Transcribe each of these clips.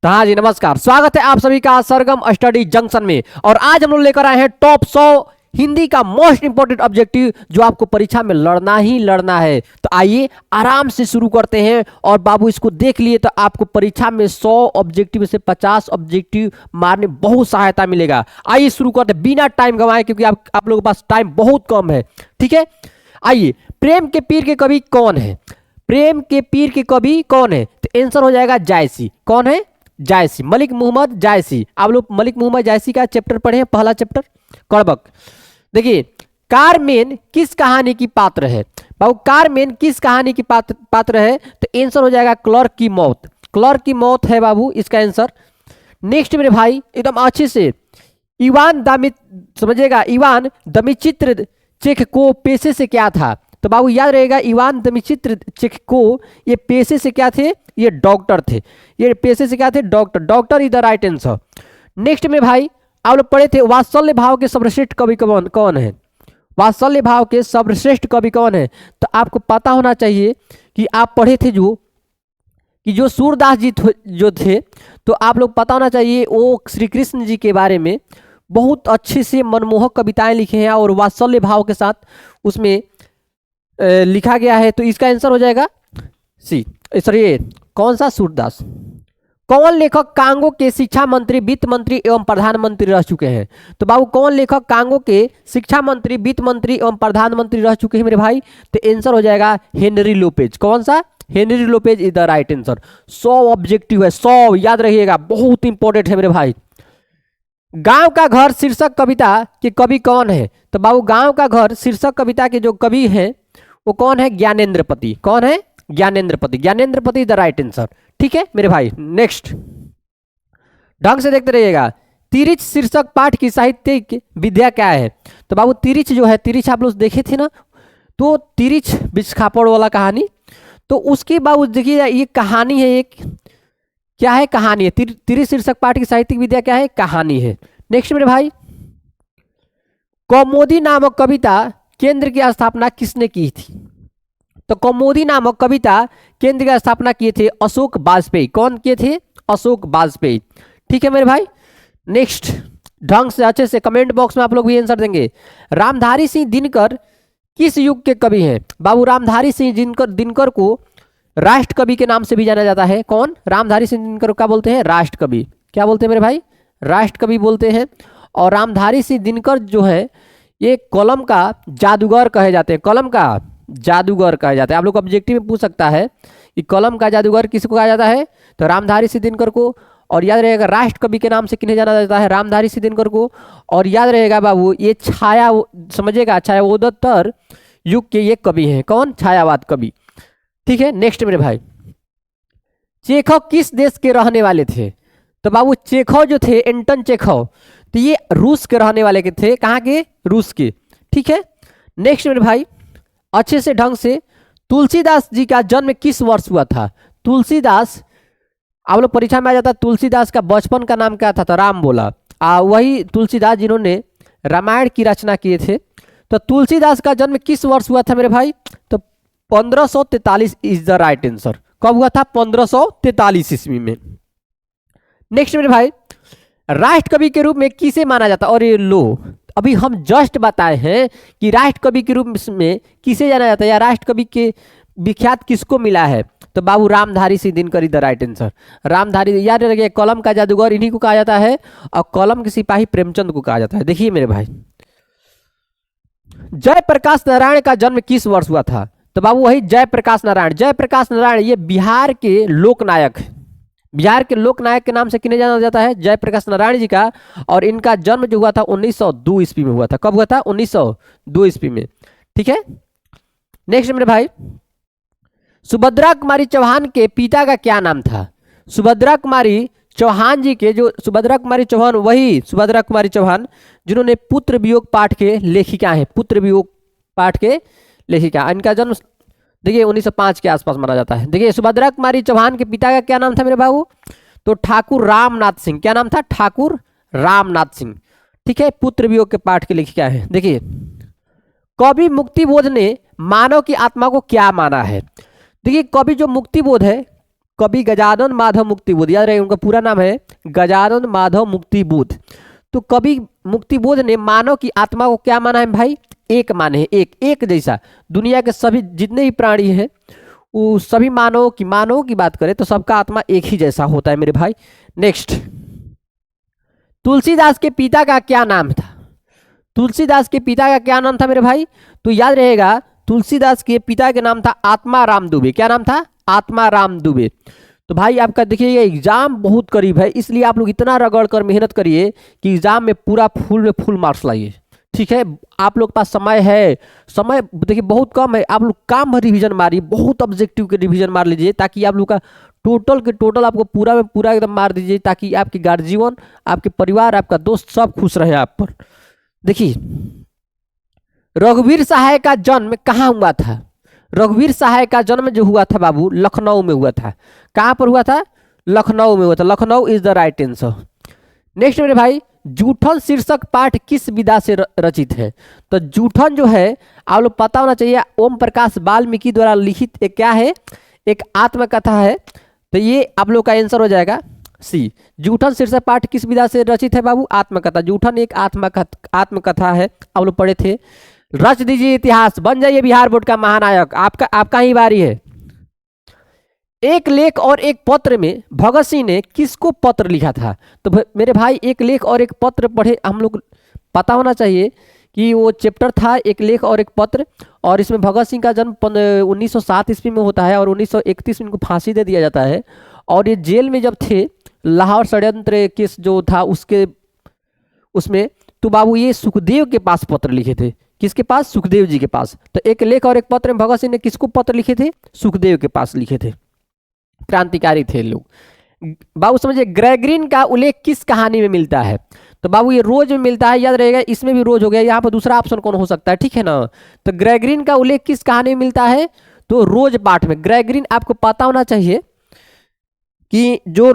तो हाँ जी, नमस्कार। स्वागत है आप सभी का सरगम स्टडी जंक्शन में। और आज हम लोग लेकर आए हैं टॉप 100 हिंदी का मोस्ट इंपोर्टेंट ऑब्जेक्टिव जो आपको परीक्षा में लड़ना ही लड़ना है। तो आइए आराम से शुरू करते हैं। और बाबू इसको देख लिए तो आपको परीक्षा में 100 ऑब्जेक्टिव से 50 ऑब्जेक्टिव मारने बहुत सहायता मिलेगा। आइए शुरू करते हैं बिना टाइम गंवाए, क्योंकि आप लोगों के पास टाइम बहुत कम है। ठीक है, आइए। प्रेम के पीर के कवि कौन है? प्रेम के पीर के कवि कौन है? तो आंसर हो जाएगा जायसी। कौन है? जायसी, मलिक मोहम्मद जायसी। आप लोग मलिक मोहम्मद जायसी का चैप्टर पढ़े हैं, पहला चैप्टर कड़बक। देखिए, कारमेन किस कहानी की पात्र है? बाबू कारमेन किस कहानी की पात्र है? तो आंसर हो जाएगा क्लर्क की मौत। क्लर्क की मौत है बाबू इसका आंसर। नेक्स्ट मेरे भाई एकदम अच्छे से, इवान दामित समझिएगा, इवान दमिचित्र चेखको पेशे से क्या था? तो बाबू याद रहेगा, इवान दमिचित्र चेखको ये पेशे से क्या थे? ये डॉक्टर थे। ये पेशे से क्या थे? Doctor. Doctor is the right answer. Next में भाई आप लोग पढ़े थे वात्सल्य भाव के सर्वश्रेष्ठ कवि कौन है? वात्सल्य भाव के सर्वश्रेष्ठ कवि कौन है? तो आपको पता होना चाहिए कि आप पढ़े थे जो सूरदास जी जो थे, तो आप लोग पता होना चाहिए वो श्री कृष्ण जी के बारे में बहुत अच्छे से मनमोहक कविताएं लिखे हैं और वात्सल्य भाव के साथ उसमें लिखा गया है। तो इसका आंसर हो जाएगा सी। सॉरी, कौन सा? सूरदास। कौन लेखक कांगो के शिक्षा मंत्री, वित्त मंत्री एवं प्रधानमंत्री रह चुके हैं? तो बाबू कौन लेखक कांगो के शिक्षा मंत्री, वित्त मंत्री एवं प्रधानमंत्री रह चुके हैं मेरे भाई? तो आंसर हो जाएगा हेनरी लोपेज। कौन सा? Henry Lopez is the right answer. 100 objective है, 100 याद रहिएगा, बहुत इंपॉर्टेंट है मेरे भाई। गांव का घर शीर्षक कविता के कवि कौन है? तो बाबू गांव का घर शीर्षक कविता के जो कवि हैं वो कौन है? ज्ञानेंद्रपति। कौन है? ज्ञानेंद्रपति। ज्ञानेंद्रपति द राइट आंसर। ठीक है मेरे भाई। नेक्स्ट ढंग से देखते रहिएगा। तिरिच शीर्षक पाठ की साहित्यिक विद्या क्या है? तो बाबू तिरिच जो है, तिरिच आप लोग देखे थे ना, तो तिरिच बिस्खापड़ वाला कहानी, तो उसके बाबू देखिए ये कहानी है। एक क्या है? कहानी है। तिरिच शीर्षक पाठ की साहित्यिक विद्या क्या है? कहानी है। नेक्स्ट मेरे भाई, कौमुदी नामक कविता केंद्र की स्थापना किसने की थी? तो कौमुदी नामक कविता केंद्र की स्थापना किए थे अशोक वाजपेयी। कौन किए थे? अशोक वाजपेयी। ठीक है मेरे भाई। नेक्स्ट ढंग से अच्छे से कमेंट बॉक्स में आप लोग भी आंसर देंगे। रामधारी सिंह दिनकर किस युग के कवि हैं? बाबू रामधारी सिंह दिनकर को राष्ट्र कवि के नाम से भी जाना जाता है। कौन? रामधारी सिंह दिनकर को क्या बोलते हैं? राष्ट्र कवि। क्या बोलते हैं मेरे भाई? राष्ट्र कवि बोलते हैं। और रामधारी सिंह दिनकर जो है ये कलम का जादूगर कहे जाते हैं। कलम का जादूगर कहा जाता है। आप लोग ऑब्जेक्टिव में पूछ सकता है कि कलम का जादूगर किसको कहा जाता है? तो रामधारी सिंह दिनकर को। और याद रहेगा राष्ट्र कवि के नाम से किन्हें जाना जाता है? रामधारी सिंह दिनकर को। और याद रहेगा बाबू ये छाया, समझिएगा, छायावोत्तर युग के ये कवि हैं। कौन? छायावाद कवि। ठीक है। नेक्स्ट मेरे भाई, चेखव किस देश के रहने वाले थे? तो बाबू चेखव जो थे, एंटन चेखव, तो ये रूस के रहने वाले के थे। कहाँ के? रूस के। ठीक है। नेक्स्ट मेरे भाई अच्छे से ढंग से, तुलसीदास जी का जन्म किस वर्ष हुआ था? तुलसीदास आप लोग परीक्षा में आ जाता है, तुलसीदास का बचपन का नाम क्या था? तो राम बोला। वही तुलसीदास जिन्होंने रामायण की रचना किए थे। तो तुलसीदास का जन्म किस वर्ष हुआ था मेरे भाई? तो 1543 इज द राइट आंसर। कब हुआ था? 1543 ईस्वी में। नेक्स्ट मेरे भाई, राष्ट्र कवि के रूप में किसे माना जाता है? और ये लो, अभी हम जस्ट बताए हैं कि राष्ट्र कवि के रूप में किसे जाना जाता है, या राष्ट्र कवि के विख्यात किसको मिला है? तो Babu Ramdhari Singh Dinkar the right answer. Ramdhari, याद रखिए, कलम का जादूगर इन्हीं को कहा जाता है और कलम के सिपाही प्रेमचंद को कहा जाता है। देखिए मेरे भाई, जयप्रकाश नारायण का जन्म किस वर्ष हुआ था? तो बाबू वही जयप्रकाश नारायण। जयप्रकाश नारायण ये बिहार के लोकनायक है। बिहार के लोकनायक के नाम से किन्हें जाना जाता है? जयप्रकाश नारायण जी का। और इनका जन्म जो हुआ था 1902 ईस्वी में हुआ था। कब हुआ था? 1902 ईस्वी में। ठीक है। नेक्स्ट मेरे भाई, सुभद्रा कुमारी चौहान के पिता का क्या नाम था? सुभद्रा कुमारी चौहान जी के, जो सुभद्रा कुमारी चौहान, वही सुभद्रा कुमारी चौहान जिन्होंने पुत्र वियोग पाठ के लेखिका हैं। पुत्र वियोग पाठ के लेखिका। इनका जन्म देखिए 1905 के आसपास माना जाता है। देखिए सुभद्रा कुमारी चौहान के पिता का क्या नाम था मेरे बाबू? तो ठाकुर रामनाथ सिंह। क्या नाम था? ठाकुर रामनाथ सिंह। ठीक है। पुत्र वियोग के पाठ के लेखिका है। देखिए, कवि मुक्तिबोध ने मानव की आत्मा को क्या माना है? देखिए, कवि जो मुक्तिबोध है कवि गजानन माधव मुक्तिबोध, याद रहे उनका पूरा नाम है गजानन माधव मुक्तिबोध। तो कवि मुक्तिबोध ने मानव की आत्मा को क्या माना है भाई? एक माने हैं, एक जैसा। दुनिया के सभी जितने भी प्राणी हैं वो सभी मानवों की बात करें तो सबका आत्मा एक ही जैसा होता है मेरे भाई। नेक्स्ट, तुलसीदास के पिता का क्या नाम था? तुलसीदास के पिता का क्या नाम था मेरे भाई? तो याद रहेगा तुलसीदास के पिता के नाम था आत्माराम दुबे। क्या नाम था? आत्माराम दुबे। तो भाई आपका देखिए ये एग्जाम बहुत करीब है, इसलिए आप लोग इतना रगड़ कर मेहनत करिए कि एग्जाम में पूरा फुल मार्क्स लाइए। ठीक है, आप लोग के पास समय है, समय देखिए बहुत कम है, आप लोग काम में रिवीजन मारिए, बहुत ऑब्जेक्टिव के रिवीजन मार लीजिए ताकि आप लोग का टोटल के टोटल आपको पूरा में पूरा एकदम मार दीजिए ताकि आपके गार्जियन, आपके परिवार, आपका दोस्त सब खुश रहे आप पर। देखिए रघुवीर सहाय का जन्म कहाँ हुआ था? रघुवीर सहाय का जन्म जो हुआ था बाबू लखनऊ में हुआ था। कहाँ पर हुआ था? लखनऊ में हुआ था। Lucknow is the right answer. Next मेरे भाई, जूठन शीर्षक पाठ किस विधा से रचित है? तो जूठन जो है आप लोग पता होना चाहिए, ओम प्रकाश वाल्मीकि द्वारा लिखित एक क्या है? एक आत्मकथा है। तो ये आप लोग का आंसर हो जाएगा सी। जूठन शीर्षक पाठ किस विधा से रचित है बाबू? आत्मकथा। जूठन एक आत्मकथा है, आप लोग पढ़े थे। रच दीजिए इतिहास, बन जाइए बिहार बोर्ड का महानायक। आपका ही बारी है। एक लेख और एक पत्र में भगत सिंह ने किसको पत्र लिखा था? तो मेरे भाई एक लेख और एक पत्र पढ़े हम लोग, पता होना चाहिए कि वो चैप्टर था एक लेख और एक पत्र, और इसमें भगत सिंह का जन्म 1907 ईस्वी में होता है और 1931 में इनको फांसी दे दिया जाता है। और ये जेल में जब थे, लाहौर षड्यंत्र केस जो था उसमें तो बाबू ये सुखदेव के पास पत्र लिखे थे। किसके पास? सुखदेव जी के पास। तो एक लेख और एक पत्र में भगत सिंह ने किसको पत्र लिखे थे? सुखदेव के पास लिखे थे। क्रांतिकारी थे लोग। बाबू समझिए, ग्रेगरिन का उल्लेख किस कहानी में मिलता है? तो बाबू ये रोज में मिलता है, याद रहेगा। इसमें भी रोज हो गया, यहाँ पर दूसरा ऑप्शन कौन हो सकता है? ठीक है ना। तो ग्रेगरिन का उल्लेख किस कहानी में मिलता है? तो रोज पाठ में। ग्रेगरिन आपको पता होना चाहिए कि जो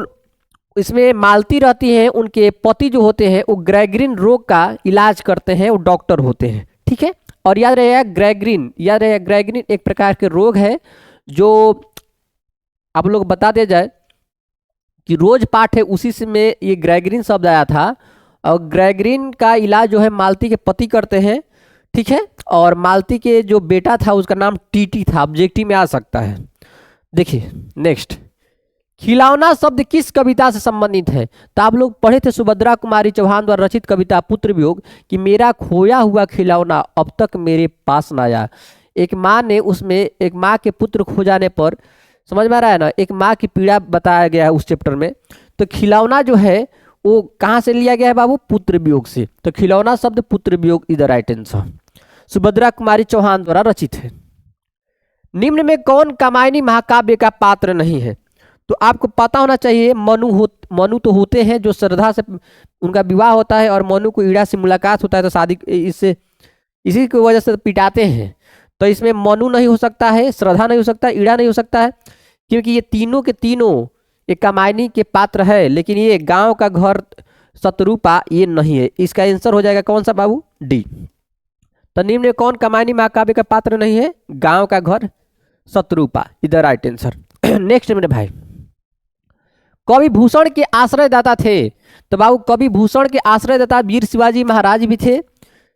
इसमें मालती रहती हैं उनके पति जो होते हैं वो ग्रेगरिन रोग का इलाज करते हैं, वो डॉक्टर होते हैं। ठीक है, और याद रहेगा ग्रेगरिन एक प्रकार के रोग है जो आप लोग बता दिया जाए कि रोज पाठ है, उसी से में ये ग्रेगरिन शब्द आया था। और ग्रेगरिन का इलाज जो है मालती के पति करते हैं। ठीक है, और मालती के जो बेटा था उसका नाम टीटी था, ऑब्जेक्टिव में आ सकता है। देखिए नेक्स्ट, खिलौना शब्द किस कविता से संबंधित है? तो आप लोग पढ़े थे सुभद्रा कुमारी चौहान द्वारा रचित कविता पुत्र वियोग कि मेरा खोया हुआ खिलौना अब तक मेरे पास न आया। एक माँ ने उसमें एक माँ के पुत्र खो जाने पर, समझ में आ रहा है ना, एक माँ की पीड़ा बताया गया है उस चैप्टर में। तो खिलौना जो है वो कहाँ से लिया गया है बाबू? पुत्र वियोग से। तो खिलौना शब्द Putra Viyog is the right answer. Subhadra Kumari Chauhan द्वारा रचित है। निम्न में कौन कामायनी महाकाव्य का पात्र नहीं है? तो आपको पता होना चाहिए मनु तो होते हैं जो श्रद्धा से उनका विवाह होता है और मनु को ईड़ा से मुलाकात होता है, तो शादी इसी की वजह से पिटाते हैं। तो इसमें मनु नहीं हो सकता है, श्रद्धा नहीं हो सकता, ईड़ा नहीं हो सकता है, क्योंकि ये तीनों के तीनों एक कामायनी के पात्र है। लेकिन ये गांव का घर शत्रुपा ये नहीं है। इसका आंसर हो जाएगा कौन सा बाबू? डी। तो निम्न में कौन कामायनी महाकाव्य का पात्र नहीं है? गांव का घर Shatrupa is the right answer. Next मेरे भाई, कवि भूषण के आश्रयदाता थे। तो बाबू कवि भूषण के आश्रयदाता वीर शिवाजी महाराज भी थे,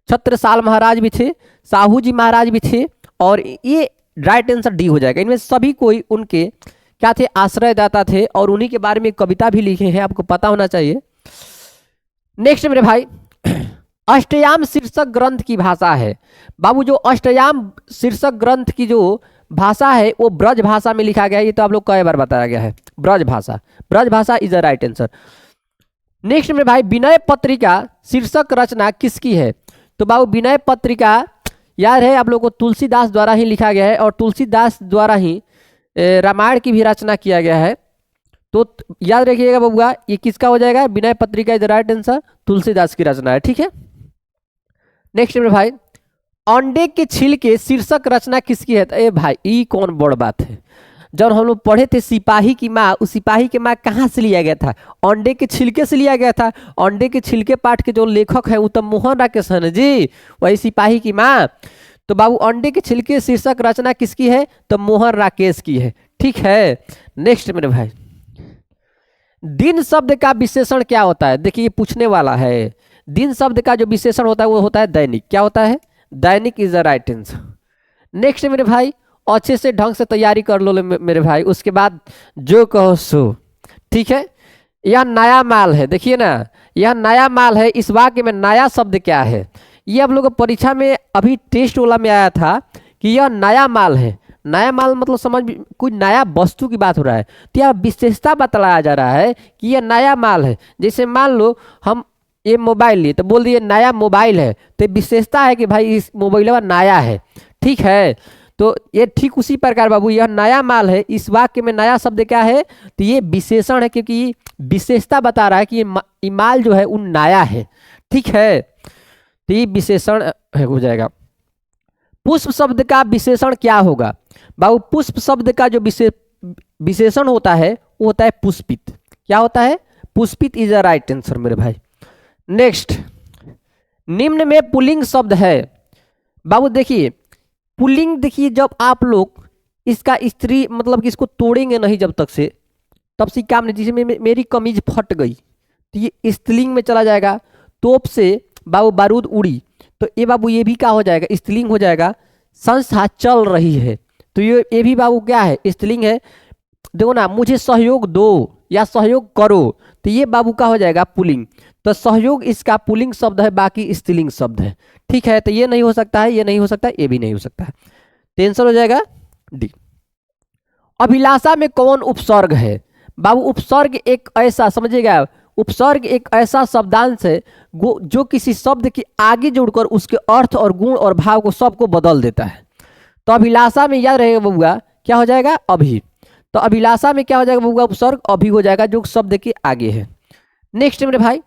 छत्रसाल महाराज भी थे, साहू जी महाराज भी थे, और ये राइट आंसर डी हो जाएगा। इनमें सभी कोई उनके क्या थे? आश्रयदाता थे, और उन्हीं के बारे में कविता भी लिखे हैं, आपको पता होना चाहिए। नेक्स्ट मेरे भाई, अष्टयाम शीर्षक ग्रंथ की भाषा है। बाबू जो अष्टयाम शीर्षक ग्रंथ की जो भाषा है वो ब्रज भाषा में लिखा गया है। ये तो आप लोग कई बार बताया गया है, ब्रज भाषा is the right answer. Next में भाई, विनय पत्रिका शीर्षक रचना किसकी है? तो बाबू विनय पत्रिका याद है आप लोग को तुलसीदास द्वारा ही लिखा गया है, और तुलसीदास द्वारा ही रामायण की भी रचना किया गया है। तो याद रखिएगा बबुआ, ये किसका हो जाएगा? Vinay Patrika is the right answer, Tulsidas की रचना है। ठीक है, नेक्स्ट में भाई, अंडे के छिलके शीर्षक रचना किसकी है? ए भाई ये कौन बड़ बात है। जब हम लोग पढ़े थे सिपाही की माँ, उस सिपाही की माँ कहाँ से लिया गया था? अंडे के छिलके से लिया गया था। अंडे के छिलके पाठ के जो लेखक है उत्तम मोहन राकेश है जी, वही सिपाही की माँ। तो बाबू अंडे के छिलके शीर्षक रचना किसकी है? तो मोहन राकेश की है। ठीक है। नेक्स्ट मेरे भाई, दिन शब्द का विशेषण क्या होता है? देखिए ये पूछने वाला है। दिन शब्द का जो विशेषण होता है वो होता है दैनिक। क्या होता है? दैनिक is the right answer. Next मेरे भाई, अच्छे से ढंग से तैयारी कर लो मेरे भाई, उसके बाद जो कहो सो। ठीक है, यह नया माल है। देखिए ना, यह नया माल है। इस वाक्य में नया शब्द क्या है? ये आप लोगों को परीक्षा में अभी टेस्ट वाला में आया था कि यह नया माल है। नया माल मतलब समझ, कोई नया वस्तु की बात हो रहा है, तो यह विशेषता बतलाया जा रहा है कि यह नया माल है। जैसे मान लो हम ये मोबाइल लिए तो बोल दिए नया मोबाइल है, तो विशेषता है कि भाई इस मोबाइल नया है। ठीक है, तो ये ठीक उसी प्रकार बाबू यह नया माल है। इस वाक्य में नया शब्द क्या है? तो ये विशेषण है, क्योंकि विशेषता बता रहा है कि ये माल जो है वो नया है। ठीक है, तो ये विशेषण हो जाएगा। पुष्प शब्द का विशेषण क्या होगा? बाबू पुष्प शब्द का जो विशेषण होता है वो होता है पुष्पित। क्या होता है? पुष्पित इज द राइट आंसर मेरे भाई। नेक्स्ट, निम्न में पुल्लिंग शब्द है। बाबू देखिए पुल्लिंग, देखिए जब आप लोग इसका स्त्री मतलब कि इसको तोड़ेंगे नहीं जब तक से, तब से काम नहीं। जिसमें मेरी कमीज फट गई तो ये स्त्रीलिंग में चला जाएगा। तोप से बाबू बारूद उड़ी, तो ये बाबू ये भी क्या हो जाएगा? स्त्रीलिंग हो जाएगा। संस्था चल रही है, तो ये भी बाबू क्या है? स्त्रीलिंग है। देखो ना, मुझे सहयोग दो या सहयोग करो, तो ये बाबू का हो जाएगा पुल्लिंग। तो सहयोग इसका पुल्लिंग शब्द है, बाकी स्त्रीलिंग शब्द है। ठीक है, तो ये नहीं हो सकता है, ये नहीं हो सकता है, ये भी नहीं हो सकता है। तो आंसर हो जाएगा डी। अभिलाषा में कौन उपसर्ग है? बाबू उपसर्ग एक ऐसा, समझिएगा, उपसर्ग एक ऐसा शब्दांश है जो किसी शब्द के आगे जुड़कर उसके अर्थ और गुण और भाव को सबको बदल देता है। तो अभिलाषा में याद रहेगा बबुआ, क्या हो जाएगा? अभी। तो अभिलाषा में क्या हो जाएगा बबुआ? उपसर्ग अभी हो जाएगा, जो शब्द के आगे है। नेक्स्ट मेरे भाई,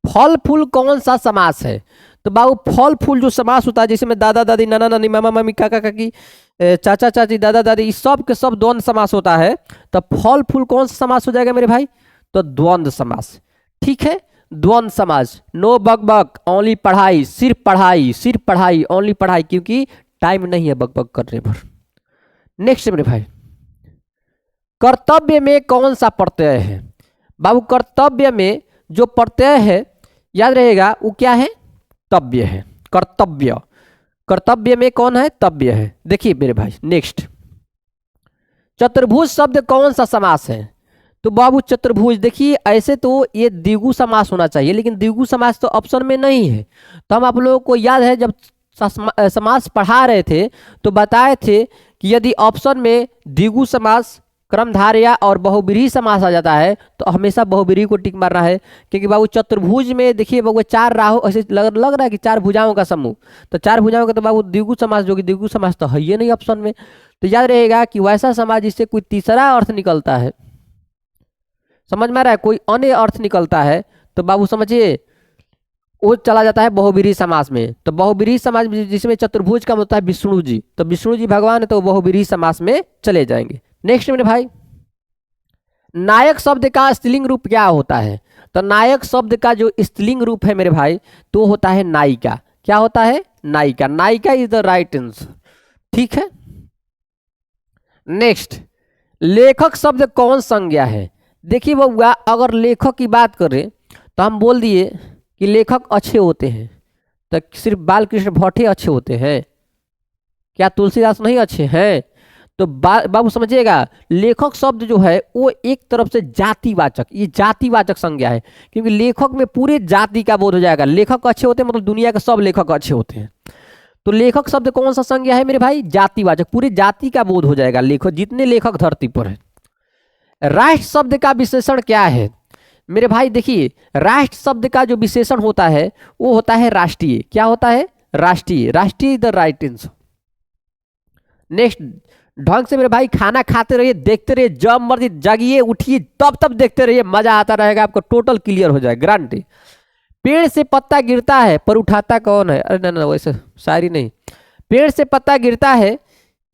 फल फूल कौन सा समास है? तो बाबू फल फूल जो समास होता है, जैसे में दादा दादी, नाना नानी, मामा मामी, काका काकी, चाचा चाची, दादा दादी, इस सब के सब द्वंद्व समास होता है। तो फल फूल कौन सा समास हो जाएगा मेरे भाई? तो द्वंद्व समास। ठीक है, द्वंद्व समास। नो बक बक, ओनली पढ़ाई, सिर्फ पढ़ाई, सिर्फ पढ़ाई, ओनली पढ़ाई, क्योंकि टाइम नहीं है बक बक करने पर। नेक्स्ट मेरे भाई, कर्तव्य में कौन सा प्रत्यय है? बाबू कर्तव्य में जो प्रत्यय है याद रहेगा वो क्या है? तव्य है। कर्तव्य, कर्तव्य में कौन है? तव्य है। देखिए मेरे भाई नेक्स्ट, चतुर्भुज शब्द कौन सा समास है? तो बाबू चतुर्भुज, देखिए ऐसे तो ये द्विगु समास होना चाहिए, लेकिन द्विगु समास तो ऑप्शन में नहीं है। तो हम आप लोगों को याद है जब समास पढ़ा रहे थे तो बताए थे कि यदि ऑप्शन में द्विगु समास, क्रमधारया और बहुब्रीहि समास आ जाता है तो हमेशा बहुब्रीहि को टिक मारना है। क्योंकि बाबू चतुर्भुज में देखिए बाबू चार राहु, ऐसे लग रहा है कि चार भुजाओं का समूह, तो चार भुजाओं का तो बाबू द्विगु समास, जो कि द्विगु समास तो है ही नहीं ऑप्शन में। तो याद रहेगा कि वैसा समास जिससे कोई तीसरा अर्थ निकलता है, समझ में आ रहा है, कोई अन्य अर्थ निकलता है, तो बाबू समझिए वो चला जाता है बहुब्रीहि समास में। तो बहुब्रीहि समास जिसमें चतुर्भुज का होता है विष्णु जी, तो विष्णु जी भगवान है, तो बहुब्रीहि समास में चले जाएंगे। नेक्स्ट मेरे भाई, नायक शब्द का स्त्रीलिंग रूप क्या होता है? तो नायक शब्द का जो स्त्रीलिंग रूप है मेरे भाई तो होता है नायिका। क्या होता है? नायिका। नायिका इज द राइट आंसर। ठीक है, नेक्स्ट, लेखक शब्द कौन संज्ञा है? देखिए बउआ, अगर लेखक की बात करें तो हम बोल दिए कि लेखक अच्छे होते हैं, तो सिर्फ बालकृष्ण भट्टे अच्छे होते हैं क्या? तुलसीदास नहीं अच्छे हैं? तो बाबू समझिएगा, लेखक शब्द जो है वो एक तरफ से जातिवाचक, ये जातिवाचक संज्ञा है, क्योंकि लेखक में पूरे जाति का बोध हो जाएगा। लेखक अच्छे होते हैं मतलब दुनिया के सब लेखक अच्छे होते हैं। तो लेखक शब्द कौन सा संज्ञा है मेरे भाई? जातिवाचक, पूरे जाति का बोध हो जाएगा, लेखक जितने लेखक धरती पर है। राष्ट्र शब्द का विशेषण क्या है मेरे भाई? देखिए राष्ट्र शब्द का जो विशेषण होता है वो होता है राष्ट्रीय। क्या होता है? राष्ट्रीय। राष्ट्रीय द राइट आंसर। नेक्स्ट, ढंग से मेरे भाई खाना खाते रहिए, देखते रहिए, जब मर्जी जागिए उठिए तब देखते रहिए, मजा आता रहेगा आपको, टोटल क्लियर हो जाए, गारंटी। पेड़ से पत्ता गिरता है पर उठाता कौन है? अरे ना वैसे शायरी नहीं। पेड़ से पत्ता गिरता है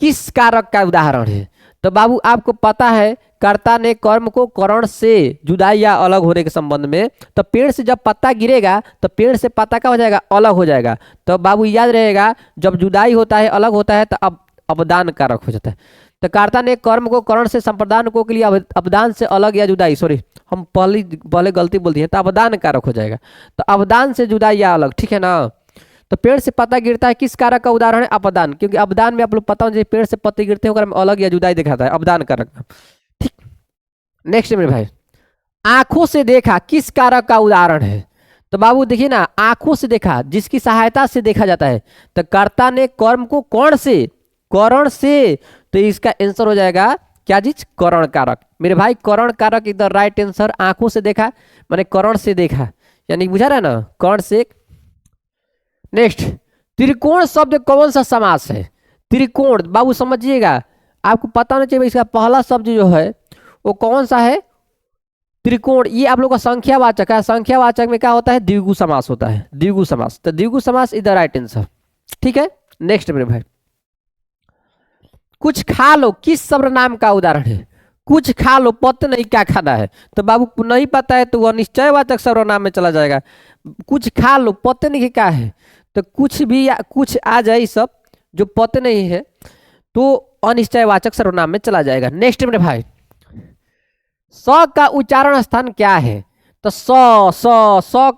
किस कारक का उदाहरण है? तो बाबू आपको पता है कर्ता ने कर्म को करण से जुदाई या अलग होने के संबंध में, तो पेड़ से जब पत्ता गिरेगा तो पेड़ से पत्ता का हो जाएगा? अलग हो जाएगा। तो बाबू याद रहेगा जब जुदाई होता है, अलग होता है, तो अब अवदान कारक हो जाता है। तो कर्ता ने कर्म को करण से संप्रदान को के लिए अवदान से अलग या जुदाई, सॉरी हम पहले गलती बोल दी है, तो अवदान कारक हो जाएगा। तो अवदान से जुदाई या अलग, ठीक है ना। तो पेड़ से पत्ता गिरता है किस कारक का उदाहरण है? अपदान, क्योंकि अपदान में आप लोग पता हो पेड़ से पत्ते गिरते हैं अलग या जुदाई दिखाता है, अपदान कारक। ठीक, नेक्स्ट मेरे भाई, आंखों से देखा किस कारक का उदाहरण है? तो बाबू देखिए ना, आंखों से देखा जिसकी सहायता से देखा जाता है। तो कर्ता ने कर्म को कौन से, करण से, तो इसका आंसर हो जाएगा क्या चीज? करण कारक। मेरे भाई करण कारक इज द राइट आंसर। आंखों से देखा माने करण से देखा, यानी बुझा रहा ना, कर्ण से। नेक्स्ट, त्रिकोण शब्द कौन सा समास है? त्रिकोण बाबू समझिएगा, आपको पता होना चाहिए इसका पहला शब्द जो है वो कौन सा है? त्रिकोण। ये आप लोग का संख्यावाचक है, संख्यावाचक में क्या होता है? द्विगु समास होता है, द्विगु समास। तो द्विगु समास इज द राइट आंसर, ठीक है। नेक्स्ट मेरे भाई, कुछ खा लो किस सर्वनाम का उदाहरण है? कुछ खा लो, पता नहीं क्या खाना है, तो बाबू नहीं पता है तो वह निश्चयवाचक सर्वनाम में चला जाएगा। कुछ खा लो, पता नहीं क्या है, तो कुछ भी या कुछ आ जाए सब जो पता नहीं है तो अनिश्चयवाचक सर्वनाम में चला जाएगा। नेक्स्ट मेरे भाई, स का उच्चारण स्थान क्या है? तो स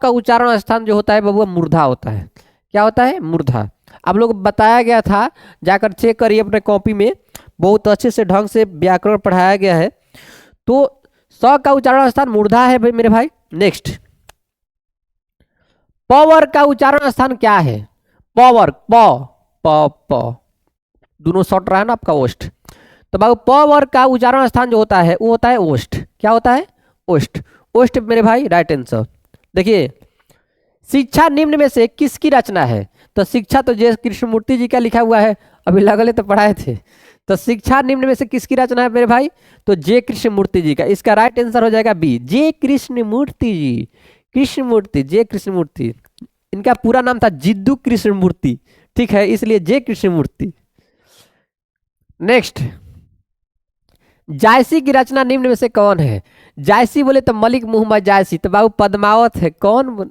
का उच्चारण स्थान जो होता है बाबू मूर्धा होता है। क्या होता है? मूर्धा। आप लोग बताया गया था, जाकर चेक करिए अपने कॉपी में, बहुत अच्छे से ढंग से व्याकरण पढ़ाया गया है। तो स का उच्चारण स्थान मूर्धा है मेरे भाई। नेक्स्ट, पवर का उच्चारण स्थान क्या है? पवर, प दोनों शॉर्ट रहा है ना आपका, ओष्ठ। तो बाबू पवर का उच्चारण स्थान जो होता है वो होता है ओष्ठ। क्या होता है? ओष्ठ। ओष्ठ मेरे भाई राइट आंसर। देखिए, शिक्षा निम्न में से किसकी रचना है? तो शिक्षा तो जे कृष्णमूर्ति जी का लिखा हुआ है, अभी लगले तो पढ़ाए थे। तो शिक्षा निम्न में से किसकी रचना है मेरे भाई? तो जे कृष्णमूर्ति जी का। इसका राइट आंसर हो जाएगा बी, जे कृष्णमूर्ति जी। कृष्णमूर्ति, जे कृष्णमूर्ति, इनका पूरा नाम था जिद्दू कृष्णमूर्ति, ठीक है, इसलिए जे कृष्णमूर्ति। नेक्स्ट, जायसी की रचना निम्न में से कौन है? जायसी बोले तो मलिक मोहम्मद जायसी, तो बाबू पद्मावत है। कौन?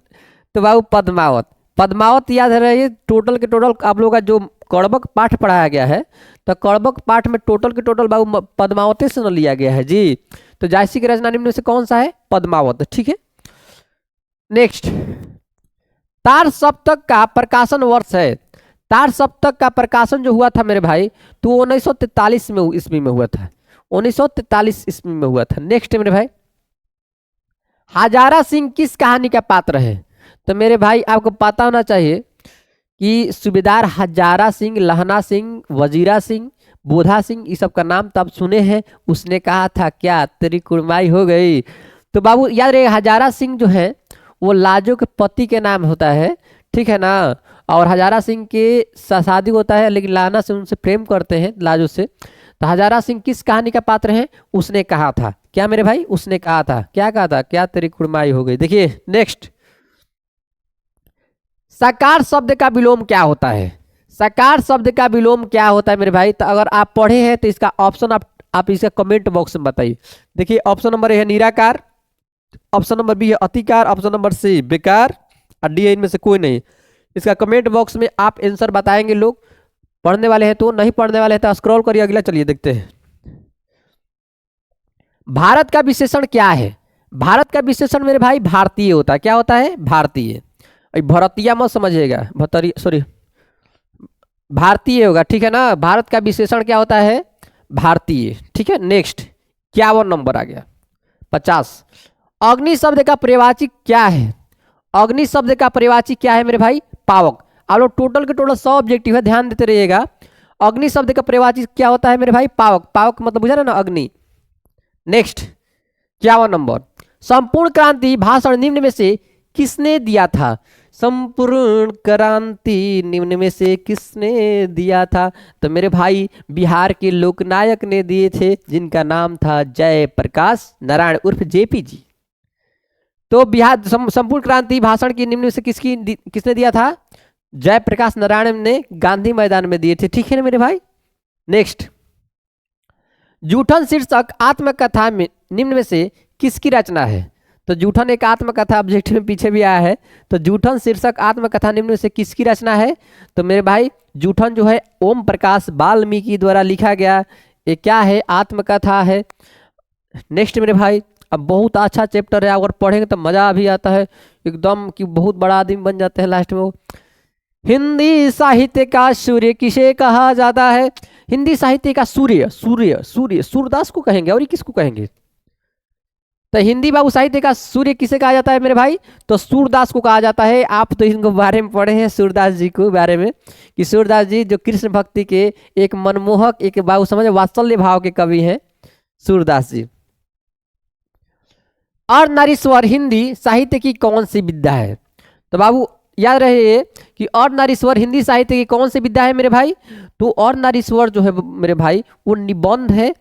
तो बाबू पद्मावत। पद्मावत याद रहिए, टोटल के टोटल आप लोगों का जो कड़बक पाठ पढ़ाया गया है, तो कड़बक पाठ में टोटल के टोटल बाबू पद्मावती से न लिया गया है जी। तो जायसी की रचना निम्न में से कौन सा है? पद्मावत, ठीक है। नेक्स्ट, तार सप्तक का प्रकाशन वर्ष है। तार सप्तक का प्रकाशन जो हुआ था मेरे भाई, तो 1943 में ईस्वी में हुआ था, 1943 ईस्वी में हुआ था। नेक्स्ट मेरे भाई, हजारा सिंह किस कहानी का पात्र है? तो मेरे भाई आपको पता होना चाहिए कि सूबेदार हजारा सिंह, लहना सिंह, वजीरा सिंह, बोधा सिंह, ये सब का नाम तो आप सुने हैं। उसने कहा था क्या तेरी कुड़माई हो गई? तो बाबू याद रहे, हजारा सिंह जो है वो लाजो के पति के नाम होता है, ठीक है ना। और हजारा सिंह के शादी होता है, लेकिन लहना से उनसे प्रेम करते हैं लाजो से। तो हजारा सिंह किस कहानी का पात्र है? उसने कहा था क्या मेरे भाई? उसने कहा था, क्या कहा था? क्या तेरी कुड़माई हो गई। देखिए नेक्स्ट, सकार शब्द का विलोम क्या होता है? सकार शब्द का विलोम क्या होता है मेरे भाई? तो अगर आप पढ़े हैं तो इसका ऑप्शन आप इसका कमेंट बॉक्स में बताइए। देखिए, ऑप्शन नंबर ए है निराकार, ऑप्शन नंबर बी है अतिकार, ऑप्शन नंबर सी बेकार, और डी इनमें से कोई नहीं। इसका कमेंट बॉक्स में आप आंसर बताएंगे। लोग पढ़ने वाले हैं तो, नहीं पढ़ने वाले हैं तो स्क्रॉल करिए, अगला चलिए देखते हैं। भारत का विशेषण क्या है? भारत का विशेषण मेरे भाई भारतीय होता है। क्या होता है? भारतीय। भरतिया मत समझिएगा, सॉरी भारतीय होगा, ठीक है ना। भारत का विशेषण क्या होता है? भारतीय, ठीक है। नेक्स्ट, 51 नंबर आ गया, 50। अग्नि शब्द का पर्यायवाची क्या है? अग्नि शब्द का पर्यायवाची क्या है मेरे भाई? पावक। आप लोग टोटल के टोटल 100 ऑब्जेक्टिव है, ध्यान देते रहिएगा। अग्नि शब्द का पर्यायवाची क्या होता है मेरे भाई? पावक। पावक मतलब बुझा ना, अग्नि। नेक्स्ट, 51 नंबर, संपूर्ण क्रांति भाषण निम्न में से किसने दिया था? संपूर्ण क्रांति निम्न में से किसने दिया था? तो मेरे भाई बिहार के लोकनायक ने दिए थे, जिनका नाम था जयप्रकाश नारायण उर्फ जेपी जी। तो बिहार संपूर्ण क्रांति भाषण की निम्न में से किसने दिया था? जयप्रकाश नारायण ने गांधी मैदान में दिए थे, ठीक है ना मेरे भाई। नेक्स्ट, जूठन शीर्षक आत्मकथा में निम्न में से किसकी रचना है? तो जूठन एक आत्मकथा ऑब्जेक्टिव में पीछे भी आया है। तो जूठन शीर्षक आत्मकथा निम्न में से किसकी रचना है? तो मेरे भाई जूठन जो है ओम प्रकाश वाल्मीकि द्वारा लिखा गया ये क्या है, आत्मकथा है। नेक्स्ट मेरे भाई, अब बहुत अच्छा चैप्टर है, अगर पढ़ेंगे तो मजा भी आता है एकदम, कि बहुत बड़ा आदमी बन जाते हैं लास्ट में वो। हिंदी साहित्य का सूर्य किसे कहा जाता है? हिंदी साहित्य का सूर्य, सूर्य सूर्य सूरदास को कहेंगे, और ये किसको कहेंगे? तो हिंदी बाबू साहित्य का सूर्य किसे कहा जाता है मेरे भाई? तो सूरदास को कहा जाता है। आप तो इनको बारे में पढ़े हैं, सूरदास जी को बारे में, कि सूरदास जी जो कृष्ण भक्ति के एक मनमोहक, एक बाबू समझ वात्सल्य भाव के कवि हैं सूरदास जी। अर्धनारीश्वर हिंदी साहित्य की कौन सी विद्या है? तो बाबू याद रहे कि अर्धनारीश्वर हिंदी साहित्य की कौन सी विद्या है मेरे भाई? तो अर्धनारीश्वर जो है मेरे भाई वो निबंध है,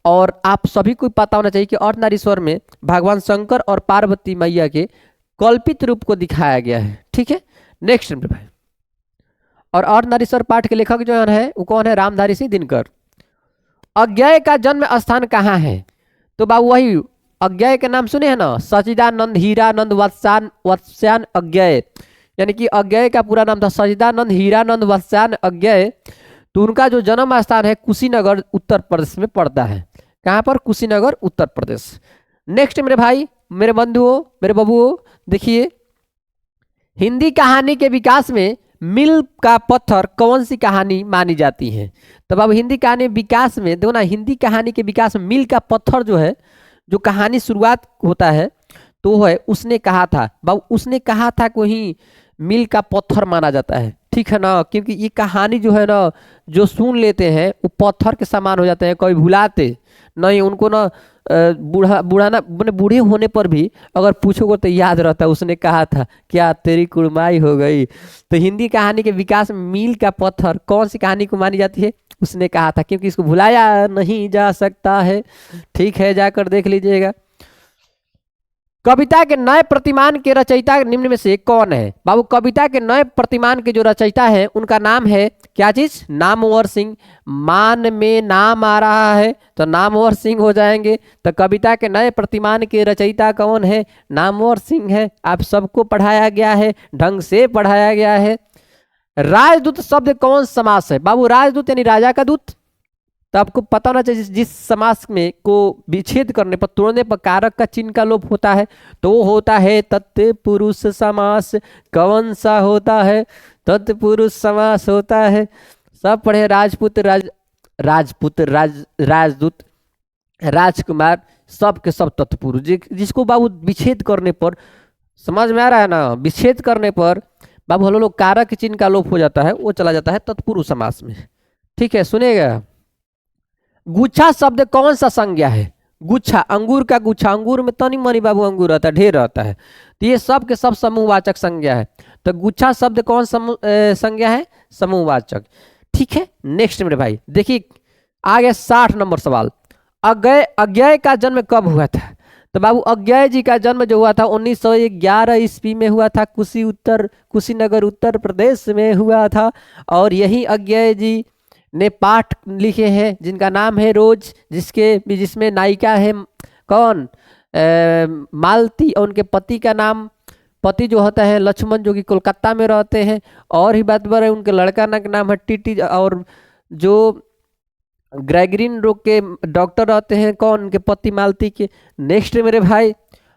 और आप सभी को पता होना चाहिए कि अर्धनारीश्वर में भगवान शंकर और पार्वती मैया के कल्पित रूप को दिखाया गया है। ठीक है, नेक्स्ट मेरे भाई, और अर्धनारीश्वर पाठ के लेखक जो है वो कौन है? रामधारी सिंह दिनकर। अज्ञेय का जन्म स्थान कहाँ है? तो बाबू वही अज्ञेय के नाम सुने हैं ना, सचिदानंद हीरानंद वत्स्यान अज्ञेय, यानी कि अज्ञेय का पूरा नाम था सचिदानंद हीरानंद वत्स्यान अज्ञेय। तो उनका जो जन्म स्थान है कुशीनगर उत्तर प्रदेश में पड़ता है। कहाँ पर? कुशीनगर उत्तर प्रदेश। नेक्स्ट मेरे भाई, मेरे बंधुओं, मेरे बबुओं, देखिए हिंदी कहानी के विकास में मील का पत्थर कौन सी कहानी मानी जाती है? तब अब हिंदी कहानी विकास में देखो ना, हिंदी कहानी के विकास में मील का पत्थर जो है, जो कहानी शुरुआत होता है तो वो है, उसने कहा था बाबू, उसने कहा था को ही मील का पत्थर माना जाता है। ठीक है ना, क्योंकि ये कहानी जो है ना, जो सुन लेते हैं वो पत्थर के समान हो जाते हैं, कभी भुलाते नहीं उनको ना। बूढ़े होने पर भी अगर पूछोगे तो याद रहता है, उसने कहा था क्या तेरी कुड़माई हो गई। तो हिंदी कहानी के विकास में मील का पत्थर कौन सी कहानी को मानी जाती है? उसने कहा था, क्योंकि इसको भुलाया नहीं जा सकता है। ठीक है, जाकर देख लीजिएगा। कविता के नए प्रतिमान के रचयिता निम्न में से कौन है? बाबू कविता के नए प्रतिमान के जो रचयिता है उनका नाम है क्या चीज? नामवर सिंह। मान में नाम आ रहा है तो नामवर सिंह हो जाएंगे। तो कविता के नए प्रतिमान के रचयिता कौन है? नामवर सिंह है। आप सबको पढ़ाया गया है, ढंग से पढ़ाया गया है। राजदूत शब्द कौन समास है? बाबू राजदूत यानी राजा का दूत। तो आपको पता होना चाहिए जिस समास में को विच्छेद करने पर, तोड़ने पर कारक का चिन्ह का लोप होता है तो वो होता है तत्पुरुष समास। कौन सा होता है? तत्पुरुष समास होता है। सब पढ़े, राजपूत, राजदूत, राजकुमार, सब के सब तत्पुरुष। जिसको बाबू विच्छेद करने पर, समझ में आ रहा है ना, विच्छेद करने पर बाबू हम लोग कारक चिन्ह का लोप हो जाता है, वो चला जाता है तत्पुरुष समास में। ठीक है, सुनेगा। गुच्छा शब्द कौन सा संज्ञा है? गुच्छा, अंगूर का गुच्छा, अंगूर में तनी मनी बाबू अंगूर रहता है, ढेर रहता है, तो ये सब के सब समूहवाचक संज्ञा है। तो गुच्छा शब्द कौन संज्ञा है? समूहवाचक। ठीक है, नेक्स्ट मेरे भाई देखिए आगे 60 नंबर सवाल। अज्ञेय का जन्म कब हुआ था? तो बाबू अज्ञेय जी का जन्म जो हुआ था 1911 ईस्वी में हुआ था, कुशीनगर उत्तर प्रदेश में हुआ था। और यही अज्ञेय जी ने पाठ लिखे हैं जिनका नाम है रोज, जिसमें नायिका है कौन? मालती, और उनके पति का नाम, पति जो होता है लक्ष्मण, जो कि कोलकाता में रहते हैं। और ही बात बर है, उनके लड़का का नाम है टीटी, और जो ग्रेगरीन रोग के डॉक्टर रहते हैं कौन? उनके पति मालती के। नेक्स्ट मेरे भाई,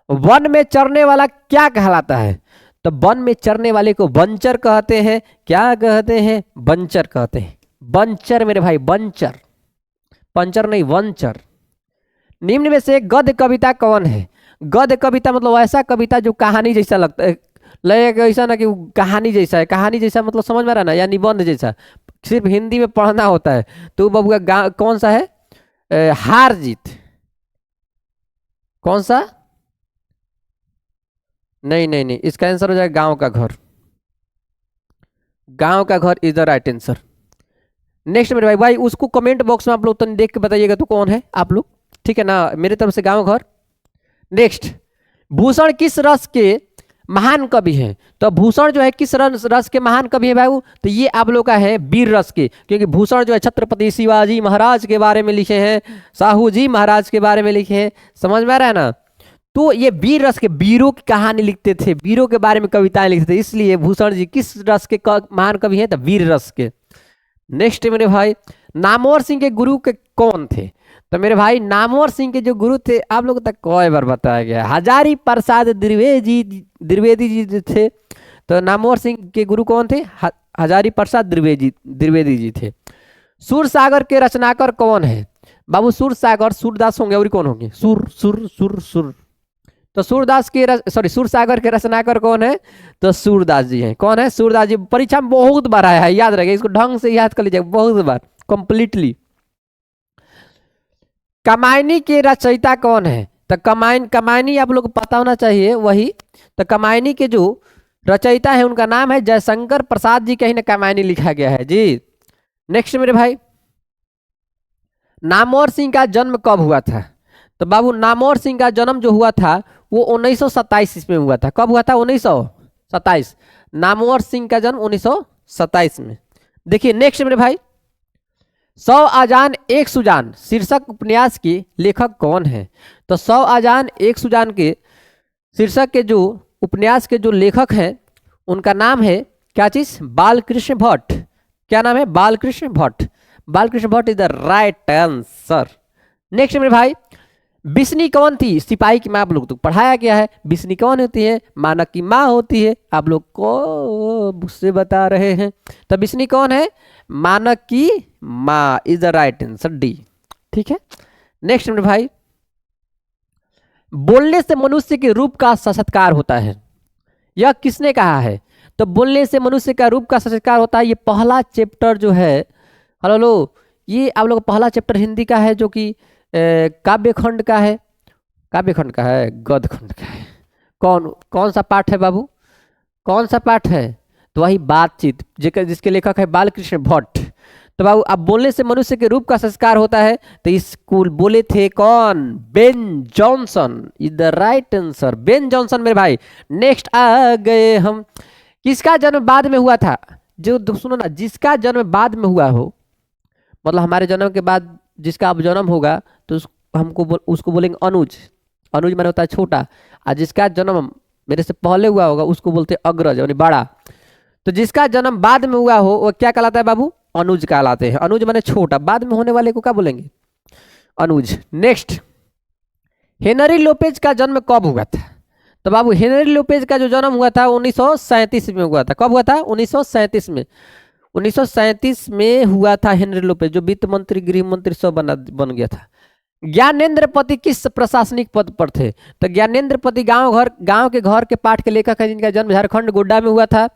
वन में चरने वाला क्या कहलाता है? तो वन में चरने वाले को बंचर कहते हैं। क्या कहते हैं? बंचर कहते हैं। बंचर मेरे भाई, बंचर, पंचर नहीं, वंचर। निम्न में से गद्य कविता कौन है? गद्य कविता मतलब ऐसा कविता जो कहानी जैसा लगता है, लगेगा ऐसा ना कि कहानी जैसा है। कहानी जैसा मतलब समझ में आ रहा है ना, या निबंध जैसा, सिर्फ हिंदी में पढ़ना होता है। तो बाबू का कौन सा है? हार जीत। कौन सा? नहीं नहीं नहीं, इसका आंसर हो जाएगा गांव का घर। गांव का घर is the right answer. Next मेरे भाई उसको कमेंट बॉक्स में आप लोग तो देख के बताइएगा तो कौन है आप लोग। ठीक है ना, मेरी तरफ से गांव घर। नेक्स्ट, भूषण किस रस के महान कवि हैं? तो भूषण जो है किस रस के महान कवि है भाई? तो ये आप लोग का है वीर रस के, क्योंकि भूषण जो है छत्रपति शिवाजी महाराज के बारे में लिखे हैं, साहू जी महाराज के बारे में लिखे हैं। समझ में आ रहा है ना? तो ये वीर रस के, वीरों की कहानी लिखते थे, वीरों के बारे में कविताएं लिखते थे, इसलिए भूषण जी किस रस के महान कवि हैं? तो वीर रस के। नेक्स्ट मेरे भाई, नामवर सिंह के गुरु के कौन थे? तो मेरे भाई नामवर सिंह के जो गुरु थे आप लोगों तक कई बार बताया गया, हजारी प्रसाद द्विवेदी जी जो थे। तो नामवर सिंह के गुरु कौन थे? हजारी प्रसाद द्विवेदी जी थे। सूरसागर के रचनाकार कौन है? बाबू सूरसागर सूरदास होंगे, और कौन होंगे? सुर सुर सुर सुर। तो सूरदास के सूरसागर के रचनाकार कौन है? तो सूरदास जी हैं। कौन है? सूरदास जी। परीक्षा में बहुत बार आया है, याद रखिए, इसको ढंग से याद कर लीजिएगा, बहुत बार कंप्लीटली। कमायनी के रचयिता कौन है? तो कमायनी आप लोग को पता होना चाहिए वही। तो कमायनी के जो रचयिता है उनका नाम है जयशंकर प्रसाद जी, कहीं ना कमायनी लिखा गया है जी। नेक्स्ट मेरे भाई, नामवर सिंह का जन्म कब हुआ था? तो बाबू नामवर सिंह का जन्म जो हुआ था वो 1927 में हुआ था। कब हुआ था? 1927। नामवर सिंह का जन्म 1927 में। देखिए नेक्स्ट मेरे भाई, 100 आजान एक सुजान शीर्षक उपन्यास के लेखक कौन है? तो 100 आजान एक सुजान के शीर्षक के जो उपन्यास के जो लेखक हैं उनका नाम है क्या चीज? बालकृष्ण भट्ट। क्या नाम है? Balkrishna Bhatt. Balkrishna Bhatt is the right answer. Next मेरे भाई, बिस्नी कौन थी? सिपाही की माँ आप लोग तो पढ़ाया गया है। बिस्नी कौन होती है? मानक की माँ होती है। आप लोग को मुझसे बता रहे हैं। तो बिस्नी कौन है? मानक की माँ is the right answer, D. ठीक है। नेक्स्ट मेरे भाई, बोलने से मनुष्य के रूप का साक्षात्कार होता है, यह किसने कहा है? तो बोलने से मनुष्य का रूप का साक्षात्कार होता है, ये पहला चैप्टर जो है, हेलो, ये आप लोग पहला चैप्टर हिंदी का है जो कि काव्यखंड का है। काव्यखंड का है, गद्यखंड का है। कौन सा पाठ है बाबू? कौन सा पाठ है? तो वही बातचीत, जिसके लेखक है बालकृष्ण भट्ट। तो बाबू अब बोलने से मनुष्य के रूप का संस्कार होता है, तो इसको बोले थे कौन? Ben Jonson is the right answer, Ben Jonson मेरे भाई। नेक्स्ट आ गए हम, किसका जन्म बाद में हुआ था? जो सुनो ना, जिसका जन्म बाद में हुआ हो, मतलब हमारे जन्म के बाद जिसका अब जन्म होगा तो उसको बोलेंगे अनुज। अनुज माने होता है छोटा, और जिसका जन्म मेरे से पहले हुआ होगा उसको बोलते हैं अग्रज यानी बड़ा। तो जिसका जन्म बाद में हुआ हो वो क्या कहलाता है बाबू? अनुज कहलाते हैं। अनुज माने छोटा, बाद में होने वाले को क्या बोलेंगे? अनुज। नेक्स्ट, हेनरी लोपेज का जन्म कब हुआ था? तो बाबू हेनरी लोपेज का जो जन्म हुआ था 1937 में हुआ था। कब हुआ था? 1937 में। 1937 में हुआ था हेनरी लोपेज, जो वित्त मंत्री, गृह मंत्री सब बन गया था। ज्ञानेंद्रपति किस प्रशासनिक पद पर थे? तो ज्ञानेंद्रपति गांव के घर के पाठ के लेखक है, जिनका जन्म झारखंड गोड्डा में हुआ था।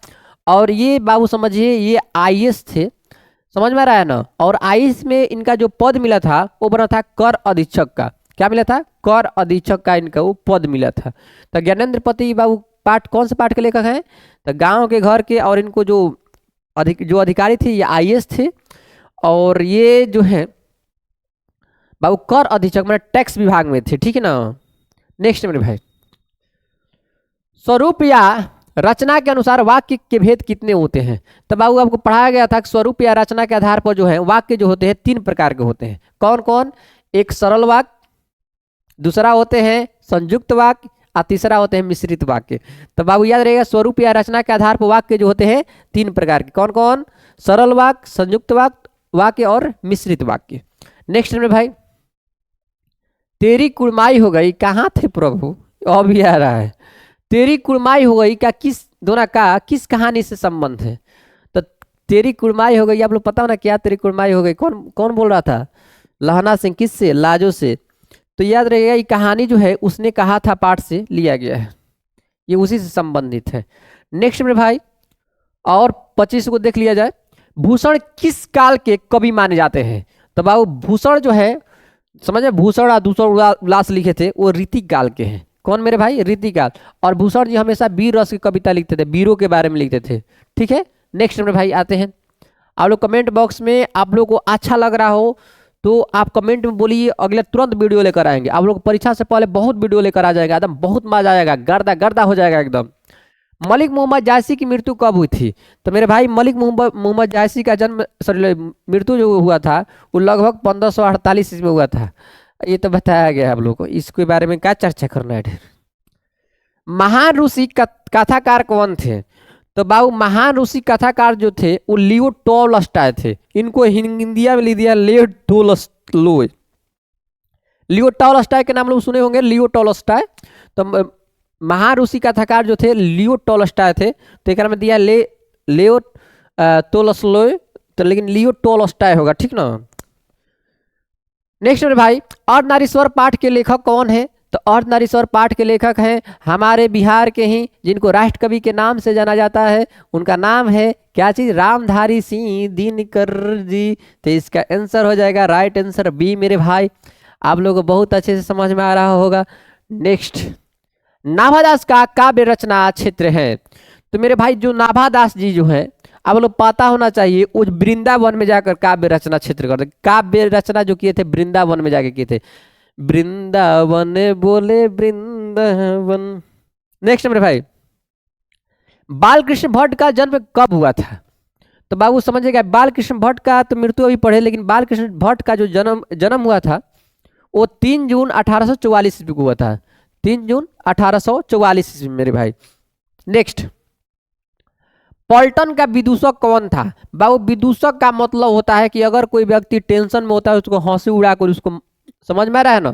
और ये बाबू समझिए ये आईएएस थे, समझ में आ रहा है ना। और आईएएस में इनका जो पद मिला था वो बना था कर अधीक्षक का। क्या मिला था? कर अधीक्षक का इनका वो पद मिला था। तो ज्ञानेंद्रपति बाबू कौन से पाठ के लेखक हैं? तो गाँव के घर के, और इनको जो अधिकारी थे ये आईएएस थे। और ये जो है बाबू कर अधीक्षक मतलब टैक्स विभाग में थे। ठीक है ना। नेक्स्ट मेरे भाई, स्वरूप या रचना के अनुसार वाक्य के भेद कितने होते हैं? तो बाबू आपको पढ़ाया गया था कि स्वरूप या रचना के आधार पर जो है वाक्य जो होते हैं 3 प्रकार के होते हैं। कौन कौन? एक सरल वाक्य, दूसरा होते हैं संयुक्त वाक्य, और तीसरा होते हैं मिश्रित वाक्य। तो बाबू याद रहेगा, स्वरूप या रचना के आधार पर वाक्य जो होते हैं 3 प्रकार के। कौन कौन? सरल वाक्य, संयुक्त वाक्य और मिश्रित वाक्य। नेक्स्ट में भाई, तेरी कुड़माई हो गई, कहाँ थे प्रभु? अभी आ रहा है। तेरी कुड़माई हो गई का दोनों का किस कहानी से संबंध है? तो तेरी कुड़माई हो गई आप लोग पता हो ना, क्या तेरी कुड़माई हो गई कौन बोल रहा था? लहना सिंह। किससे? लाजो से। तो याद रहिएगा ये कहानी जो है उसने कहा था पाठ से लिया गया है, ये उसी से संबंधित है। नेक्स्ट में भाई, और 25 को देख लिया जाए, भूषण किस काल के कवि माने जाते हैं? तो बाबू भूषण जो है, समझे, भूषण और दूसरा उल्लास लिखे थे वो रीति काल के हैं। कौन मेरे भाई? रीति काल। और भूषण जी हमेशा वीर रस की कविता लिखते थे, वीरों के बारे में लिखते थे। ठीक है। नेक्स्ट में भाई आते हैं, आप लोग कमेंट बॉक्स में आप लोग को अच्छा लग रहा हो तो आप कमेंट में बोलिए, अगले तुरंत वीडियो लेकर आएंगे। आप लोग परीक्षा से पहले बहुत वीडियो लेकर आ जाएगा, एकदम बहुत मजा आएगा, गर्दा गर्दा हो जाएगा एकदम। मलिक मोहम्मद जायसी की मृत्यु कब हुई थी? तो मेरे भाई मलिक मोहम्मद जायसी का जन्म मृत्यु जो हुआ था वो लगभग 1548 में हुआ था। ये तो बताया गया आप लोग को, इसके बारे में क्या चर्चा करना है ढेर। महान ऋषि कथाकार कौन थे? तो बाबू महान रूसी कथाकार जो थे वो लियो टॉलस्टॉय थे। इनको हिंदिया में लिख दिया लियो टॉलस्टॉय। लियो टॉलस्टॉय के नाम लोग सुने होंगे, लियो टॉलस्टॉय। तो महान रूसी कथाकार जो थे लियो टॉलस्टॉय थे, तो एक में दिया लियो टॉलस्टॉय, तो लेकिन लियो टॉलस्टॉय होगा, ठीक ना। नेक्स्ट मेरे भाई, अर्धनारीश्वर पाठ के लेखक कौन है? तो अर्धनारीश्वर पाठ के लेखक हैं हमारे बिहार के ही, जिनको राष्ट्र कवि के नाम से जाना जाता है। उनका नाम है क्या चीज? रामधारी सिंह दिनकर जी। तो इसका आंसर हो जाएगा राइट आंसर बी मेरे भाई। आप लोगों को बहुत अच्छे से समझ में आ रहा होगा। नेक्स्ट, नाभादास का काव्य रचना क्षेत्र है। तो मेरे भाई जो नाभादास जी जो है, आप लोग पता होना चाहिए, वो वृंदावन में जाकर काव्य रचना क्षेत्र करते। काव्य रचना जो किए थे वृंदावन में जाके किए थे। वृंदावन बोले वृंदावन। नेक्स्ट मेरे भाई, बालकृष्ण भट्ट का जन्म कब हुआ था? तो बाबू समझिएगा, बालकृष्ण भट्ट का तो मृत्यु अभी पढ़े, लेकिन बालकृष्ण भट्ट का जो जन्म हुआ था वो 3 जून 1844 ईस्वी को हुआ था। 3 जून 1844 ईस्वी मेरे भाई। नेक्स्ट, पॉल्टन का विदूषक कौन था? बाबू विदूषक का मतलब होता है कि अगर कोई व्यक्ति टेंशन में होता है उसको हंसी उड़ाकर, उसको समझ में आ रहा है ना,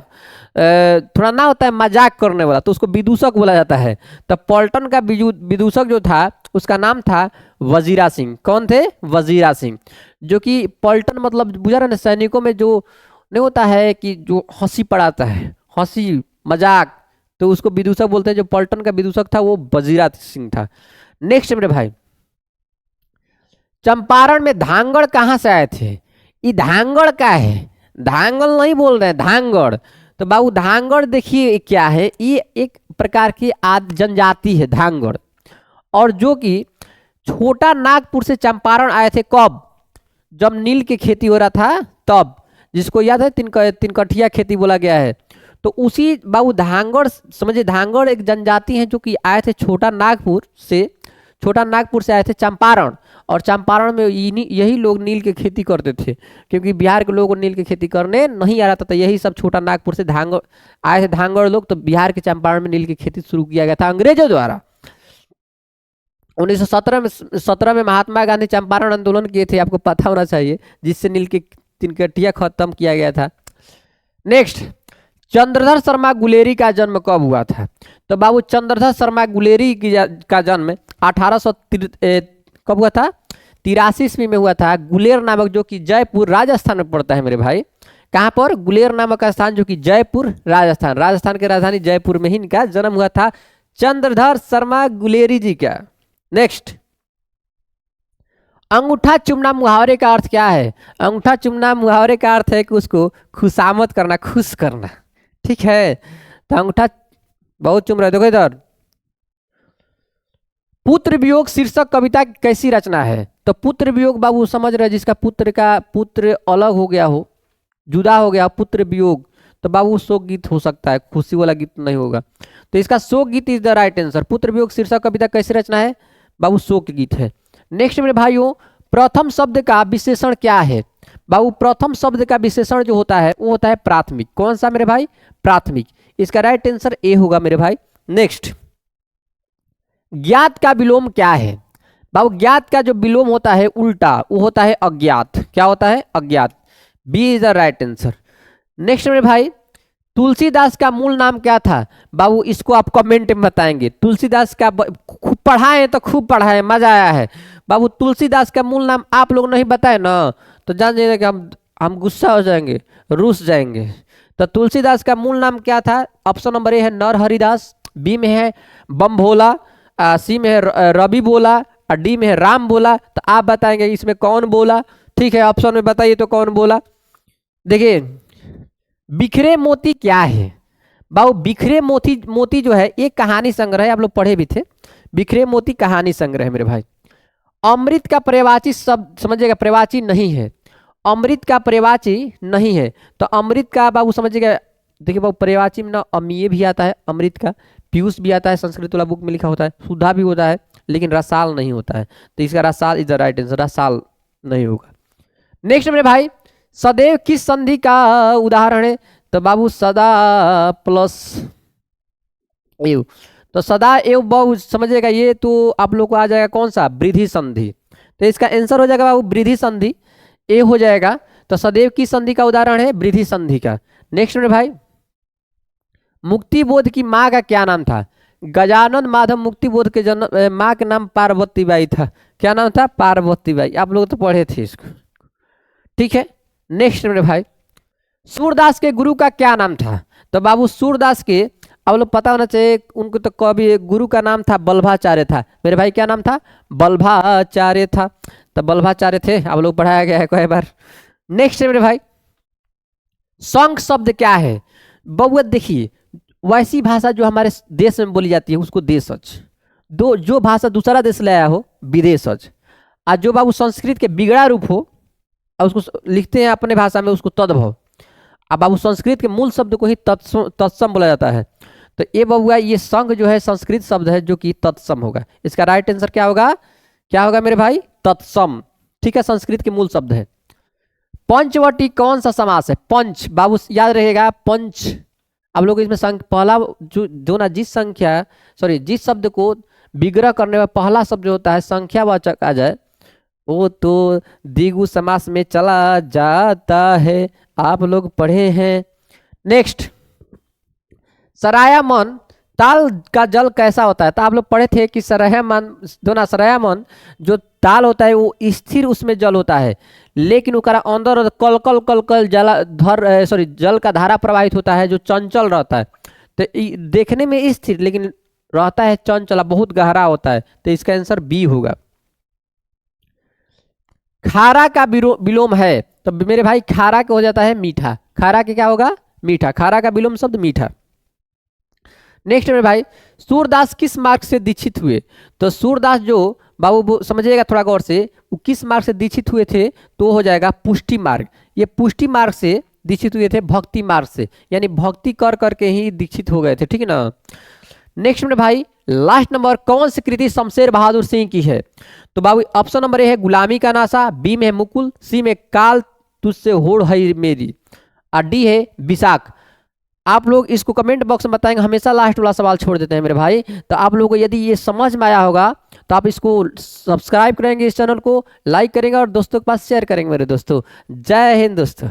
थोड़ा ना होता है मजाक करने वाला, तो उसको विदूषक बोला जाता है। तो पॉल्टन का विदूषक जो था उसका नाम था वजीरा सिंह। कौन थे? वजीरा सिंह। जो कि पॉल्टन मतलब बुझा रहे ना, सैनिकों में जो नहीं होता है कि जो हंसी पड़ाता है, हंसी मजाक, तो उसको विदूषक बोलते हैं। जो पॉल्टन का विदूषक था वो वजीरा सिंह था। नेक्स्ट मेरे भाई, चंपारण में धांगड़ कहाँ से आए थे? ये धांगड़ का है, धांगल नहीं बोल रहे हैं, धांगड़। तो बाबू धांगड़ देखिए क्या है, ये एक प्रकार की जनजाति है धांगड़, और जो कि छोटा नागपुर से चंपारण आए थे। कब? जब नील की खेती हो रहा था तब, जिसको याद है तिनकठिया खेती बोला गया है। तो उसी बाबू धांगड़, समझिए धांगड़ एक जनजाति है जो कि आए थे छोटा नागपुर से आए थे चंपारण, और चंपारण में यही लोग नील की खेती करते थे, क्योंकि बिहार के लोगों को नील की खेती करने नहीं आ रहा था। तो यही सब छोटा नागपुर से धांगड़ आए थे धांगड़ लोग, तो बिहार के चंपारण में नील की खेती शुरू किया गया था अंग्रेजों द्वारा। 1917 में महात्मा गांधी चंपारण आंदोलन किए थे, आपको पता होना चाहिए, जिससे नील की तिनकठिया खत्म किया गया था। नेक्स्ट, चंद्रधर शर्मा गुलेरी का जन्म कब हुआ था? तो बाबू चंद्रधर शर्मा गुलेरी का जन्म 1800 कब हुआ था? 83 ईस्वी में हुआ था। गुलेर नामक, जो कि जयपुर राजस्थान में पड़ता है मेरे भाई। कहाँ पर? गुलेर नामक का स्थान, जो कि जयपुर राजस्थान की राजधानी जयपुर में ही इनका जन्म हुआ था, चंद्रधर शर्मा गुलेरी जी का। नेक्स्ट, अंगूठा चुमना मुहावरे का अर्थ क्या है? अंगूठा चुमना मुहावरे का अर्थ है कि उसको खुशामद करना, खुश करना, ठीक है। तो अंगूठा बहुत चुम रहे, देखो इधर। पुत्र वियोग शीर्षक कविता कैसी रचना है? तो पुत्र वियोग बाबू समझ रहे, जिसका पुत्र अलग हो गया हो, जुदा हो गया, पुत्र वियोग, तो बाबू शोक गीत हो सकता है, खुशी वाला गीत नहीं होगा। तो इसका शोक गीत इज द राइट आंसर। पुत्र वियोग शीर्षक कविता कैसी रचना है? बाबू शोक गीत है। नेक्स्ट मेरे भाइयों, प्रथम शब्द का विशेषण क्या है? बाबू प्रथम शब्द का विशेषण जो होता है वो होता है प्राथमिक। कौन सा मेरे भाई? प्राथमिक। इसका राइट आंसर ए होगा मेरे भाई। नेक्स्ट, ज्ञात का विलोम क्या है? बाबू ज्ञात का जो विलोम होता है उल्टा, वो होता है अज्ञात। क्या होता है? अज्ञात। B is the right answer. Next मेरे भाई, तुलसीदास का मूल नाम क्या था? बाबू इसको आप कमेंट में बताएंगे। तुलसीदास का खूब पढ़ाए तो खूब पढ़ाए, मजा आया है। बाबू तुलसीदास का मूल नाम आप लोग नहीं बताए ना, तो जान जाइए कि हम गुस्सा हो जाएंगे, रूस जाएंगे। तो तुलसीदास का मूल नाम क्या था? ऑप्शन नंबर ए है नरहरिदास, बी में है बम भोला, सी में है रवि बोला, और डी में है राम बोला। तो आप बताएंगे इसमें कौन बोला, ठीक है, ऑप्शन में बताइए तो कौन बोला। देखिए, बिखरे मोती क्या है? बाबू बिखरे मोती जो है एक कहानी संग्रह है, आप लोग पढ़े भी थे। बिखरे मोती कहानी संग्रह है मेरे भाई। अमृत का पर्यायवाची शब्द समझिएगा, पर्यायवाची नहीं है, अमृत का पर्यायवाची नहीं है। तो अमृत का बाबू समझिएगा, देखिए बाबू पर्यायवाची में ना अमीय भी आता है, अमृत का पीयूष भी आता है, संस्कृत वाला बुक में लिखा होता है, सुधा भी होता है, लेकिन रसाल नहीं होता है। तो इसका रसाल इज द राइट आंसर, रसाल नहीं होगा। नेक्स्ट मेरे भाई, सदैव किस संधि का उदाहरण है? तो बाबू सदा प्लस एव। तो सदा एवं बहु समझिएगा, ये तो आप लोग को आ जाएगा कौन सा, वृद्धि संधि। तो इसका आंसर हो जाएगा बाबू वृद्धि संधि, ए हो जाएगा। तो सदैव की संधि का उदाहरण है वृद्धि संधि का। नेक्स्ट मेरे भाई, मुक्तिबोध की माँ का क्या नाम था? गजानन माधव मुक्तिबोध के जन्म माँ का नाम पार्वती बाई था। क्या नाम था? पार्वती बाई। आप लोग तो पढ़े थे इसको, ठीक है। नेक्स्ट मेरे भाई, सूरदास के गुरु का क्या नाम था? तो बाबू सूरदास के आप लोग पता होना चाहिए, उनको तो कवि गुरु का नाम था बल्भाचार्य था। मेरे भाई क्या नाम था? बल्भाचार्य था। तो बल्भाचार्य थे, आप लोग पढ़ाया गया है कई बार। नेक्स्ट मेरे भाई, संघ शब्द क्या है? बबुआ देखिए, वैसी भाषा जो हमारे देश में बोली जाती है उसको देशज, दो जो भाषा दूसरा देश ले आया हो विदेशज, और जो बाबू संस्कृत के बिगड़ा रूप हो और उसको लिखते हैं अपने भाषा में उसको तद्भव। अब बाबू संस्कृत के मूल शब्द को ही तत्सम बोला जाता है। तो ये बबुआ ये संघ जो है संस्कृत शब्द है जो कि तत्सम होगा। इसका राइट आंसर क्या होगा? क्या होगा मेरे भाई? तत्सम, ठीक है, संस्कृत के मूल शब्द है। पंचवटी कौन सा समास है? पंच बाबू याद रहेगा, पंच आप लोग इसमें पहला जो ना जिस संख्या जिस शब्द को विग्रह करने में पहला शब्द जो होता है संख्यावाचक आ जाए वो तो द्विगु समास में चला जाता है, आप लोग पढ़े हैं। नेक्स्ट, सरायामन ताल का जल कैसा होता है? तो आप लोग पढ़े थे कि सरायामन जो ताल होता है वो स्थिर उसमें जल होता है, लेकिन उसका अंदर कल कल कल कल जल का धारा प्रवाहित होता है जो चंचल रहता है। तो देखने में स्थिर लेकिन रहता है चंचल, बहुत गहरा होता है। तो इसका आंसर बी होगा। खारा का विलोम है, तो मेरे भाई खारा का हो जाता है मीठा। खारा के क्या होगा? मीठा। खारा का विलोम शब्द मीठा। नेक्स्ट मेरे भाई, सूरदास किस मार्ग से दीक्षित हुए? तो सूरदास जो बाबू समझिएगा थोड़ा गौर से, वो किस मार्ग से दीक्षित हुए थे? तो हो जाएगा पुष्टि मार्ग। ये पुष्टि मार्ग से दीक्षित हुए थे, भक्ति मार्ग से, यानी भक्ति कर करके ही दीक्षित हो गए थे, ठीक है ना। नेक्स्ट मेरे भाई, लास्ट नंबर, कौन सी कृति शमशेर बहादुर सिंह की है? तो बाबू ऑप्शन नंबर ए है गुलामी का नासा, बी में है मुकुल, सी में काल तुझसे होड़ है मेरी, और डी है विशाख। आप लोग इसको कमेंट बॉक्स में बताएंगे, हमेशा लास्ट वाला सवाल छोड़ देते हैं मेरे भाई। तो आप लोगों को यदि ये समझ में आया होगा तो आप इसको सब्सक्राइब करेंगे, इस चैनल को लाइक करेंगे और दोस्तों के पास शेयर करेंगे मेरे दोस्तों। जय हिंद दोस्तों।